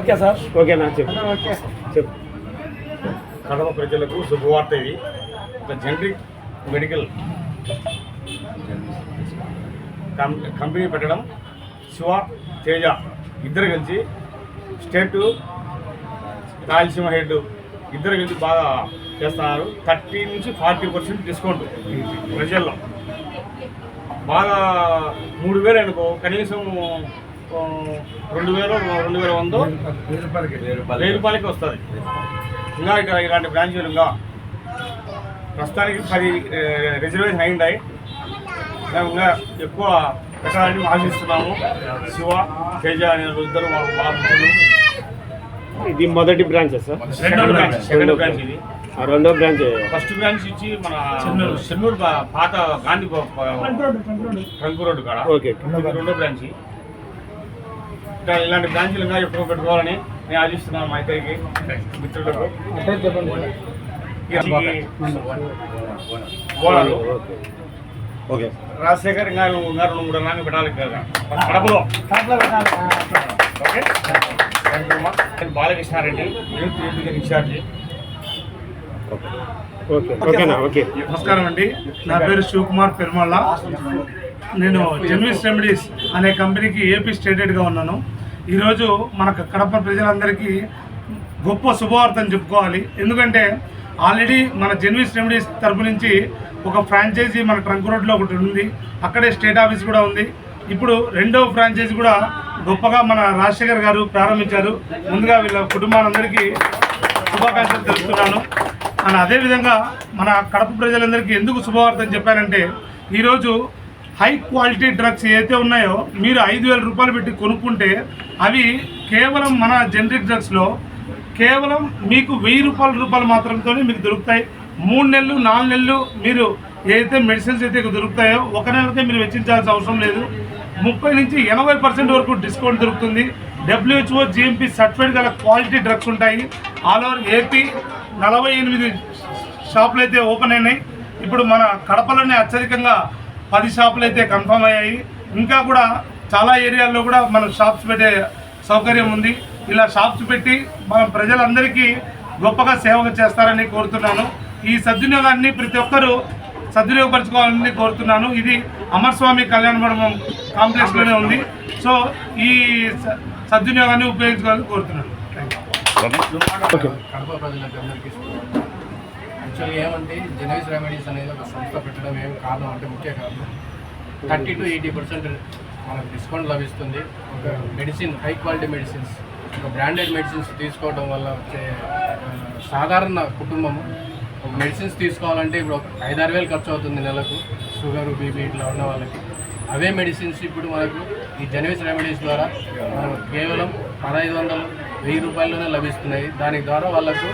Okay sir. ఓకేనా? చెప్పు చెప్పు. కడప ప్రజలకు శుభవార్త. ఇది ఒక జనరిక్ మెడికల్ కంపెనీ పెట్టడం శివ తేజ ఇద్దరు కలిసి స్టేట్ రాయలసీమ హెడ్ ఇద్దరు కలిసి బాగా చేస్తున్నారు. 30 నుంచి 40% డిస్కౌంట్ ప్రజల్లో. బాగా 3,000 అనుకో, కనీసం 2,000 2,100 1000 వస్తుంది. ఇంకా ఇలాంటి బ్రాంచీలు ఇంకా ప్రస్తుతానికి 10 రిజర్వేషన్ అయ్యిండాయి. ఇంకా ఎక్కువ పెట్టాలని ఆశిస్తున్నాము. శివ తేజ అనే ఇద్దరు బాగుంటుంది. ఇది మొదటి బ్రాంచ్ సార్. సెకండ్ బ్రాంచ్ ఇది. రెండో బ్రాంచ్. ఫస్ట్ బ్రాంచ్ ఇచ్చి మన చెన్నూరు పాత గాంధీ ట్రంక్ రోడ్డు కాడ. ఓకే. రెండో బ్రాంచ్. ఇంకా ఇలాంటి బ్రాంచ్లు ఇంకా ఎక్కువ పెట్టుకోవాలని నేను ఆశిస్తున్నాను. మా ఇద్దరికి మిత్రులకు గోళాలు ఓకే. రాజశేఖర్ ఇంకా 2-3 నాన్న పెట్టాలి కదా కడపలో. ఓకే. Balakrishna Reddy youth incharge. ఓకేనా? ఓకే. నమస్కారం అండి. నా పేరు శివకుమార్ పెరుమళ్ళ. నేను జెన్విస్ రెమెడీస్ అనే కంపెనీకి ఏపీ స్టేట్ హెడ్గా ఉన్నాను. ఈరోజు మన కడప ప్రజలందరికీ గొప్ప శుభవార్త అని చెప్పుకోవాలి. ఎందుకంటే ఆల్రెడీ మన జెన్విస్ రెమెడీస్ తరపు నుంచి ఒక ఫ్రాంచైజీ మన ట్రంక్ రోడ్లో ఒకటి ఉంది. అక్కడే స్టేట్ ఆఫీస్ కూడా ఉంది. ఇప్పుడు రెండవ ఫ్రాంచైజీ కూడా గొప్పగా మన రాజశేఖర్ గారు ప్రారంభించారు. ముందుగా వీళ్ళ కుటుంబాలందరికీ శుభాకాంక్షలు తెలుపుతున్నాను. అని అదేవిధంగా మన కడప ప్రజలందరికీ ఎందుకు శుభవార్త అని చెప్పారంటే, ఈరోజు హై క్వాలిటీ డ్రగ్స్ ఏదైతే ఉన్నాయో మీరు 5,000 రూపాయలు పెట్టి కొనుక్కుంటే అవి కేవలం మన జనరిక్ డ్రగ్స్లో కేవలం మీకు 1,000 రూపాయలు మాత్రంతోనే మీకు దొరుకుతాయి. 3 నెలలు 4 నెలలు మీరు ఏదైతే మెడిసిన్స్ అయితే దొరుకుతాయో 1 నెలకే మీరు వెచ్చించాల్సిన అవసరం లేదు. 30 నుంచి 80% వరకు డిస్కౌంట్ దొరుకుతుంది. WHO GMP సర్టిఫైడ్ గల క్వాలిటీ డ్రగ్స్ ఉంటాయి. ఆల్ ఓవర్ ఏపీ 48 షాపులు అయితే ఓపెన్ అయినాయి. ఇప్పుడు మన కడపలోనే అత్యధికంగా 10 షాపులు అయితే కన్ఫర్మ్ అయ్యాయి. ఇంకా కూడా చాలా ఏరియాల్లో కూడా మనం షాప్స్ పెట్టే సౌకర్యం ఉంది. ఇలా షాప్స్ పెట్టి మన ప్రజలందరికీ గొప్పగా సేవ చేస్తారని కోరుతున్నాను. ఈ సద్వినియోగాన్ని ప్రతి ఒక్కరూ సద్వినియోగపరచుకోవాలని కోరుతున్నాను. ఇది అమరస్వామి కళ్యాణ మండపం కాంప్లెక్స్లోనే ఉంది. సో ఈ సద్వినియోగాన్ని ఉపయోగించుకోవాలని కోరుతున్నాను. కడప ప్రజలందరికీ యాక్చువల్గా ఏమంటే జెన్విస్ రెమెడీస్ అనేది ఒక సంస్థ పెట్టడం ఏం కారణం అంటే ముఖ్య కారణం 30 to 80% మనకు డిస్కౌంట్ లభిస్తుంది. ఒక మెడిసిన్ హై క్వాలిటీ మెడిసిన్స్, ఒక బ్రాండెడ్ మెడిసిన్స్ తీసుకోవడం వల్ల వచ్చే సాధారణ కుటుంబము ఒక మెడిసిన్స్ తీసుకోవాలంటే ఇప్పుడు 5-6 వేలు ఖర్చు అవుతుంది నెలకు, షుగరు బీపీ ఇట్లా ఉన్న వాళ్ళకి. అవే మెడిసిన్స్ ఇప్పుడు మనకు ఈ జెన్విస్ రెమెడీస్ ద్వారా కేవలం 1,500-1,000 రూపాయల్లోనే లభిస్తున్నాయి. దాని ద్వారా వాళ్ళకు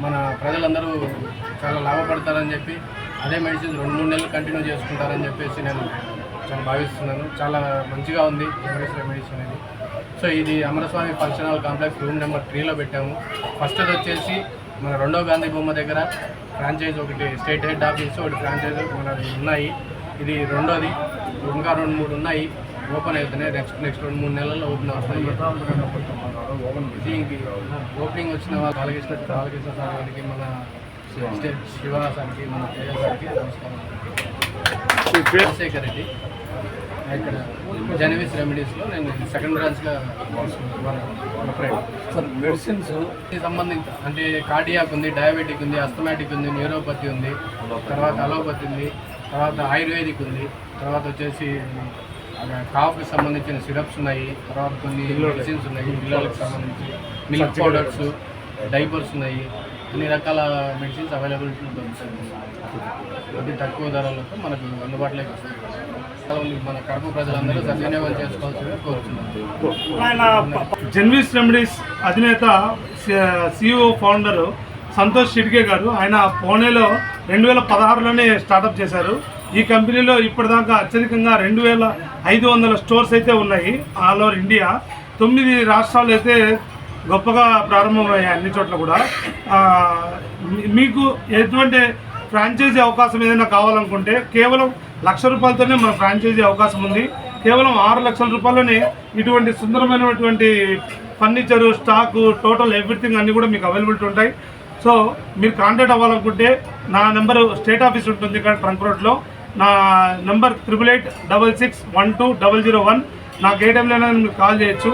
మన ప్రజలందరూ చాలా లాభపడతారని చెప్పి అదే మెడిసిన్స్ 2-3 నెలలు కంటిన్యూ చేసుకుంటారని చెప్పేసి నేను చాలా భావిస్తున్నాను. చాలా మంచిగా ఉంది జెన్విస్ రెమెడీస్ అనేది. సో ఇది Amaraswamy function hall complex room number 3లో పెట్టాము. ఫస్ట్ అది వచ్చేసి మన 2వ గాంధీ బొమ్మ దగ్గర ఫ్రాంచైజ్ ఒకటి స్టేట్ హెడ్ ఆఫీస్ ఒకటి ఫ్రాంచైజ్ మనది ఉన్నాయి. ఇది రెండోది. ఇంకా 2-3 ఉన్నాయి, ఓపెన్ అవుతున్నాయి. నెక్స్ట్ 2-3 నెలల్లో ఓపెన్ అవుతాయి. దీనికి ఓపెనింగ్ వచ్చిన బాలకృష్ణ సార్ గారికి, మన శివ సార్కి, మన తేజ సార్కి నమస్కారం. రాజశేఖర్ రెడ్డి ఇక్కడ జెన్విస్ రెమెడీస్లో నేను సెకండ్ బ్రాంచ్గా సార్ మెడిసిన్స్ సంబంధించి అంటే కార్డియాక్ ఉంది, డయాబెటిక్ ఉంది, అస్థమాటిక్ ఉంది, న్యూరోపతి ఉంది, తర్వాత అలోపతి ఉంది, తర్వాత ఆయుర్వేదిక్ ఉంది, తర్వాత వచ్చేసి కాఫ్కి సంబంధించిన సిరప్స్ ఉన్నాయి, తర్వాత కొన్ని మెడిసిన్స్ ఉన్నాయి, పిల్లలకు సంబంధించి మిల్క్ పౌడర్స్, డైపర్స్ ఉన్నాయి. అన్ని రకాల మెడిసిన్స్ అవైలబిలిటీ ఉంటుంది. అతి తక్కువ ధరలతో మనకు అందుబాటులోకి వస్తుంది. మన కడప ప్రజలందరూ సద్వినియోగం చేసుకోవాల్సిందిగా కోరుతున్నాను. జెన్విస్ రెమెడీస్ అధినేత CEO ఫౌండర్ సంతోష్ షిడ్కే గారు, ఆయన పూణేలో 2016లోనే స్టార్టప్ చేశారు. ఈ కంపెనీలో ఇప్పటిదాకా అత్యధికంగా 2,500 స్టోర్స్ అయితే ఉన్నాయి ఆల్ ఓవర్ ఇండియా. 9 రాష్ట్రాలు అయితే గొప్పగా ప్రారంభమయ్యాయి అన్ని చోట్ల కూడా. మీకు ఎటువంటి ఫ్రాంచైజీ అవకాశం ఏదైనా కావాలనుకుంటే కేవలం 1,00,000 రూపాయలతోనే మన ఫ్రాంచైజీ అవకాశం ఉంది. కేవలం 6 లక్షల రూపాయలనే ఇటువంటి సుందరమైనటువంటి ఫర్నిచరు, స్టాకు, టోటల్ ఎవ్రీథింగ్ అన్నీ కూడా మీకు అవైలబిలిటీ ఉంటాయి. సో మీరు కాంటాక్ట్ అవ్వాలనుకుంటే నా నెంబరు స్టేట్ ఆఫీస్ ఉంటుంది ఇక్కడ ట్రంక్ రోడ్లో. నా నెంబర్ 8866120001. నాకు ఏ టైంలో మీరు కాల్ చేయొచ్చు.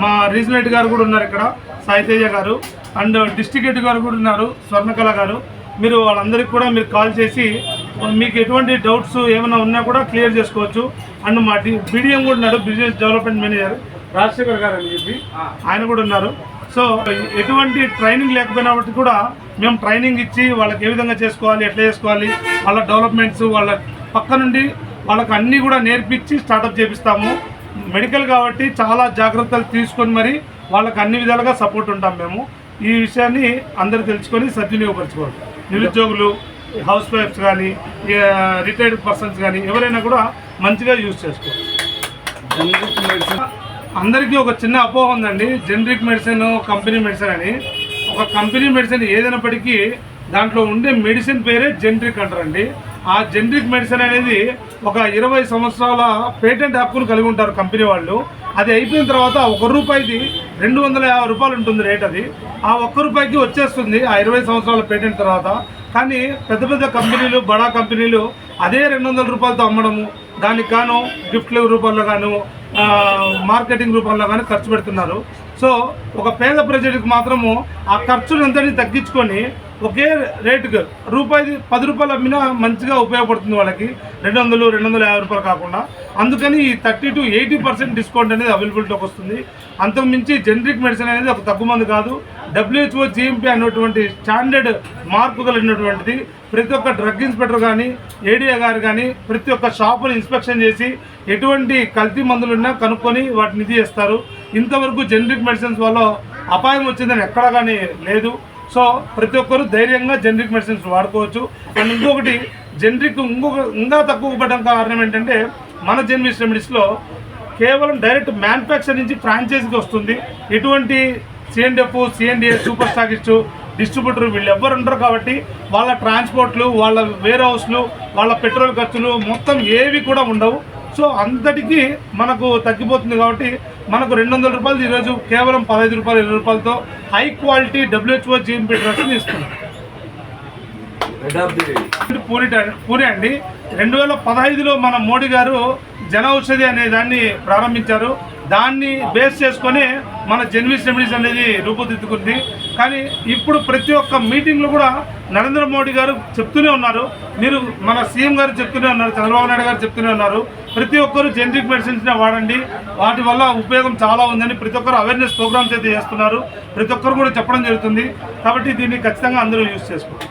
మా రీజనల్ హెడ్ గారు కూడా ఉన్నారు ఇక్కడ, సాయితేజ గారు, అండ్ డిస్ట్రిక్ట్ హెడ్ గారు కూడా ఉన్నారు, స్వర్ణకళ గారు. మీరు వాళ్ళందరికీ కూడా మీరు కాల్ చేసి మీకు ఎటువంటి డౌట్స్ ఏమైనా ఉన్నా కూడా క్లియర్ చేసుకోవచ్చు. అండ్ మా BDM కూడా ఉన్నారు, బిజినెస్ డెవలప్మెంట్ మేనేజర్ రాజశేఖర్ గారు అని చెప్పి, ఆయన కూడా ఉన్నారు. సో ఎటువంటి ట్రైనింగ్ లేకపోయినప్పటికీ కూడా మేము ట్రైనింగ్ ఇచ్చి వాళ్ళకి ఏ విధంగా చేసుకోవాలి, ఎట్లా చేసుకోవాలి, వాళ్ళ డెవలప్మెంట్స్ వాళ్ళ పక్క నుండి వాళ్ళకి అన్నీ కూడా నేర్పించి స్టార్టప్ చేపిస్తాము. మెడికల్ కాబట్టి చాలా జాగ్రత్తలు తీసుకొని మరి వాళ్ళకి అన్ని విధాలుగా సపోర్ట్ ఉంటాం మేము. ఈ విషయాన్ని అందరూ తెలుసుకొని సద్వినియోగపరచుకోవాలి. నిరుద్యోగులు, హౌస్ వైఫ్స్ కానీ, రిటైర్డ్ పర్సన్స్ కానీ ఎవరైనా కూడా మంచిగా యూజ్ చేసుకోవాలి. అందరికీ ఒక చిన్న అపోహ ఉందండి, జనరిక్ మెడిసిన్, కంపెనీ మెడిసిన్ అని. ఒక కంపెనీ మెడిసిన్ ఏదైనప్పటికీ దాంట్లో ఉండే మెడిసిన్ పేరే జనరిక్ అంటారండి. ఆ జనరిక్ మెడిసిన్ అనేది ఒక 20 సంవత్సరాల పేటెంట్ హక్కును కలిగి ఉంటారు కంపెనీ వాళ్ళు. అది అయిపోయిన తర్వాత ₹1 250 ఉంటుంది రేట్. అది ఆ ₹1 వచ్చేస్తుంది ఆ 20 సంవత్సరాల పేటెంట్ తర్వాత. కానీ పెద్ద పెద్ద కంపెనీలు, బడా కంపెనీలు అదే ₹200తో అమ్మడము, దానికి గాను గిఫ్ట్ల రూపంలో గాను, మార్కెటింగ్ రూపంలో కానీ ఖర్చు పెడుతున్నారు. సో ఒక పేద ప్రజలకు మాత్రము ఆ ఖర్చును అంతటి తగ్గించుకొని ఒకే రేటుకు ₹10 అమ్మినా మంచిగా ఉపయోగపడుతుంది వాళ్ళకి, ₹200-250 కాకుండా. అందుకని ఈ 30 to 80% డిస్కౌంట్ అనేది అవైలబిలిటీకి వస్తుంది. అంతకుమించి జనరిక్ మెడిసిన్ అనేది ఒక తక్కువ మంది కాదు, WHO GMP అన్నటువంటి స్టాండర్డ్ మార్కు కలిగినటువంటిది. ప్రతి ఒక్క డ్రగ్ ఇన్స్పెక్టర్ కానీ, ADA గారు కానీ ప్రతి ఒక్క షాపుని ఇన్స్పెక్షన్ చేసి ఎటువంటి కల్తీ మందులున్నా కనుక్కొని వాటిని ఇది చేస్తారు. ఇంతవరకు జనరిక్ మెడిసిన్స్ వల్ల అపాయం వచ్చిందని ఎక్కడా కానీ లేదు. సో ప్రతి ఒక్కరు ధైర్యంగా జనరిక్ మెడిసిన్స్ వాడుకోవచ్చు. అండ్ ఇంకొకటి, జనరిక్ ఇంకా తక్కువ పడడం కారణం ఏంటంటే మన జెన్విస్ రెమెడీస్లో కేవలం డైరెక్ట్ మ్యానుఫ్యాక్చర్ నుంచి ఫ్రాంచైజీకి వస్తుంది. ఎటువంటి CNF, CNDA, super stockist, distributor వీళ్ళు ఎవ్వరు ఉండరు. కాబట్టి వాళ్ళ ట్రాన్స్పోర్ట్లు, వాళ్ళ వేర్ హౌస్లు, వాళ్ళ పెట్రోల్ ఖర్చులు మొత్తం ఏవి కూడా ఉండవు. సో అంతటికీ మనకు తగ్గిపోతుంది. కాబట్టి మనకు ₹200 ఈరోజు కేవలం ₹15, ₹20తో హై క్వాలిటీ WHO GMP డ్రగ్స్ని ఇస్తున్నాం. పూరి అండి 2015లో మన మోడీ గారు జన ఔషధి అనే దాన్ని ప్రారంభించారు. దాన్ని బేస్ చేసుకొని మన జెన్విస్ రెమెడీస్ అనేది రూపుదిద్దుకుంది. కానీ ఇప్పుడు ప్రతి ఒక్క మీటింగ్లో కూడా నరేంద్ర మోడీ గారు చెప్తూనే ఉన్నారు, మీరు మన సీఎం గారు చెప్తూనే ఉన్నారు, చంద్రబాబు నాయుడు గారు చెప్తూనే ఉన్నారు, ప్రతి ఒక్కరు జెనరిక్ మెడిసిన్స్నే వాడండి, వాటి వల్ల ఉపయోగం చాలా ఉందని ప్రతి ఒక్కరు అవేర్నెస్ ప్రోగ్రామ్స్ అయితే చేస్తున్నారు. ప్రతి ఒక్కరు కూడా చెప్పడం జరుగుతుంది. కాబట్టి దీన్ని ఖచ్చితంగా అందరూ యూజ్ చేసుకోవాలి.